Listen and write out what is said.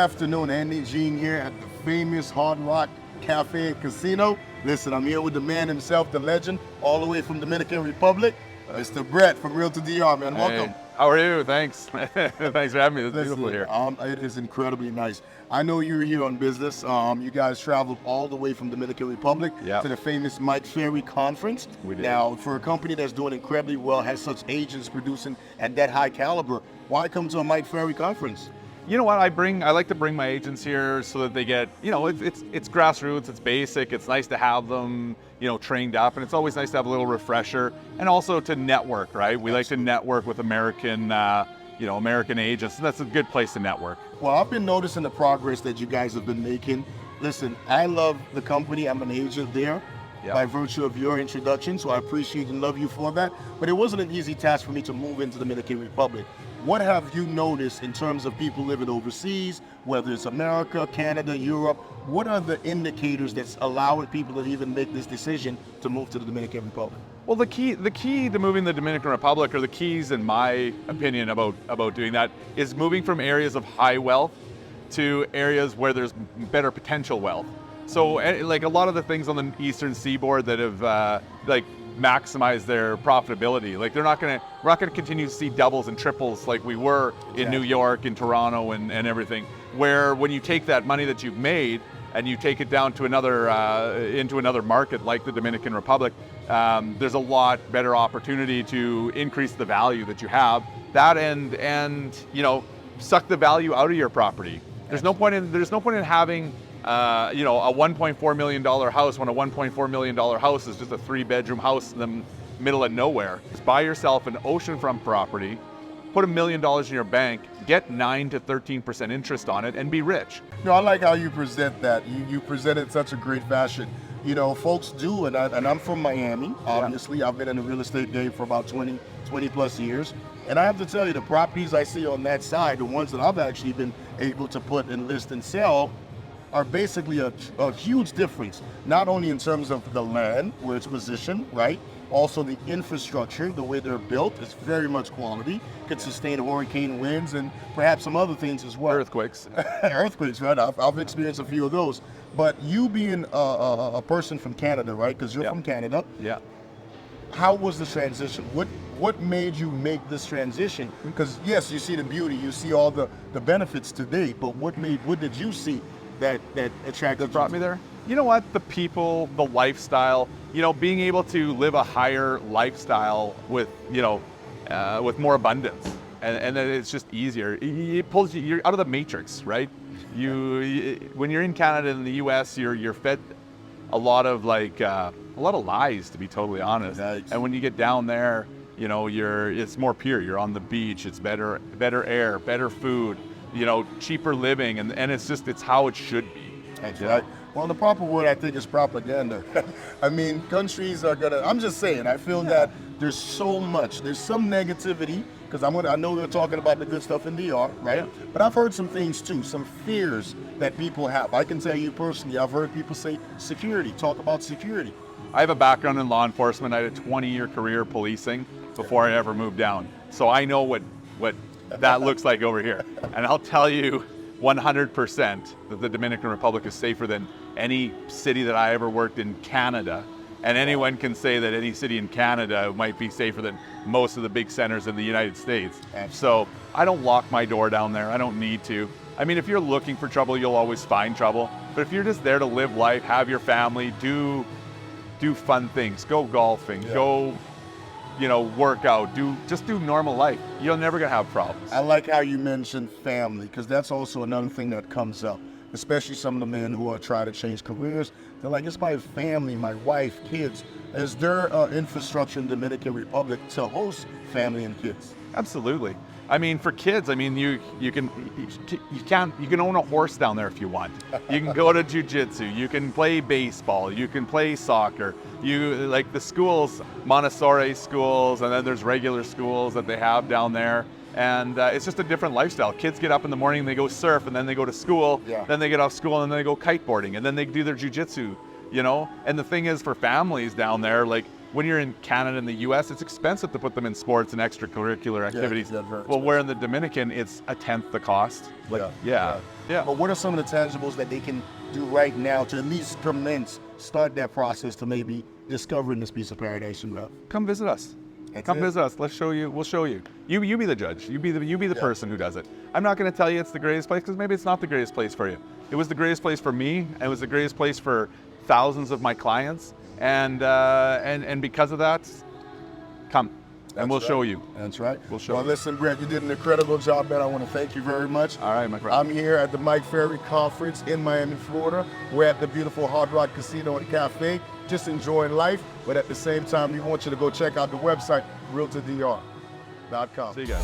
afternoon, Andy Jean here at the famous Hard Rock Cafe and Casino. Listen, I'm here with the man himself, the legend, all the way from Dominican Republic, Mr. Brett from Reatordr DR, man. Welcome. Hey, how are you? Thanks. Thanks for having me. It's beautiful here. It is incredibly nice. I know you're here on business. You guys traveled all the way from Dominican Republic to the famous Mike Ferry conference. We did. Now, for a company that's doing incredibly well, has such agents producing at that high caliber, why come to a Mike Ferry conference? You know what? I like to bring my agents here so that they get, it's grassroots, it's basic, it's nice to have them, trained up, and it's always nice to have a little refresher, and also to network, right? We like to network with American, American agents, and that's a good place to network. Well, I've been noticing the progress that you guys have been making. Listen, I love the company. I'm an agent there by virtue of your introduction, so I appreciate and love you for that. But it wasn't an easy task for me to move into the Dominican Republic. What have you noticed in terms of people living overseas, whether it's America, Canada, Europe? What are the indicators that's allowing people to even make this decision to move to the Dominican Republic? Well, the key to moving the Dominican Republic, or the keys in my opinion about doing that, is moving from areas of high wealth to areas where there's better potential wealth. So like a lot of the things on the eastern seaboard that have maximize their profitability. Like we're not gonna continue to see doubles and triples like we were in New York, in Toronto, and everything. Where when you take that money that you've made and you take it down to another into another market like the Dominican Republic, there's a lot better opportunity to increase the value that you have. That and suck the value out of your property. There's no point in having a $1.4 million house when a $1.4 million house is just a 3-bedroom house in the middle of nowhere. Just buy yourself an oceanfront property, put $1 million in your bank, get 9 to 13% interest on it, and be rich. No, I like how you present that. You present it in such a great fashion. Folks do, and I'm from Miami, obviously. I've been in the real estate game for about 20 plus years. And I have to tell you, the properties I see on that side, the ones that I've actually been able to put and list and sell, are basically a huge difference, not only in terms of the land, where it's positioned, right? Also the infrastructure, the way they're built, is very much quality, could sustain hurricane winds and perhaps some other things as well. Earthquakes. Earthquakes, right? I've experienced a few of those. But you being a person from Canada, right? Because you're from Canada. Yeah. How was the transition? What made you make this transition? Because yes, you see the beauty, you see all the benefits today, but what did you see that attracted brought me there? You know what? The people, the lifestyle, being able to live a higher lifestyle with more abundance, and then it's just easier. It pulls you. You're out of the matrix, right? When you're in Canada and the U.S., you're fed a lot of lies, to be totally honest. Nice. And when you get down there, it's more pure. You're on the beach. It's better air, better food. Cheaper living, and it's how it should be. That's right. Well, the proper word I think is propaganda. I mean, countries are I'm just saying, I feel that there's some negativity, because I know we're talking about the good stuff in DR, right? Yeah. But I've heard some things too, some fears that people have. I can tell you personally, I've heard people say talk about security. I have a background in law enforcement. I had a 20-year career policing before I ever moved down. So I know what that looks like over here. And I'll tell you 100% that the Dominican Republic is safer than any city that I ever worked in Canada. And anyone can say that any city in Canada might be safer than most of the big centers in the United States. So I don't lock my door down there. I don't need to. I mean, if you're looking for trouble, you'll always find trouble. But if you're just there to live life, have your family, do fun things, go golfing, go work out, just do normal life. You're never gonna have problems. I like how you mentioned family, because that's also another thing that comes up, especially some of the men who are trying to change careers. They're like, it's my family, my wife, kids. Is there infrastructure in the Dominican Republic to host family and kids? Absolutely. I mean, for kids, you can own a horse down there if you want. You can go to jiu-jitsu, you can play baseball, you can play soccer. Like the schools, Montessori schools, and then there's regular schools that they have down there. And it's just a different lifestyle. Kids get up in the morning, they go surf, and then they go to school. Then they get off school, and then they go kiteboarding, and then they do their jiu-jitsu. And the thing is, for families down there, like when you're in Canada and the US, it's expensive to put them in sports and extracurricular activities. Yeah, very well, where in the Dominican, it's a tenth the cost. Like, yeah. But what are some of the tangibles that they can do right now to at least start that process to maybe discovering this piece of paradise you love? Come visit us. Come visit us. Let's show you. We'll show you. You be the judge. You be the person who does it. I'm not going to tell you it's the greatest place because maybe it's not the greatest place for you. It was the greatest place for me. It was the greatest place for thousands of my clients. And because of that, come and we'll show you. That's right. We'll show you. Well, listen, Brett, you did an incredible job, man. I want to thank you very much. All right, my friend. I'm here at the Mike Ferry Conference in Miami, Florida. We're at the beautiful Hard Rock Casino and Cafe, just enjoying life. But at the same time, we want you to go check out the website, realtordr.com. See you guys.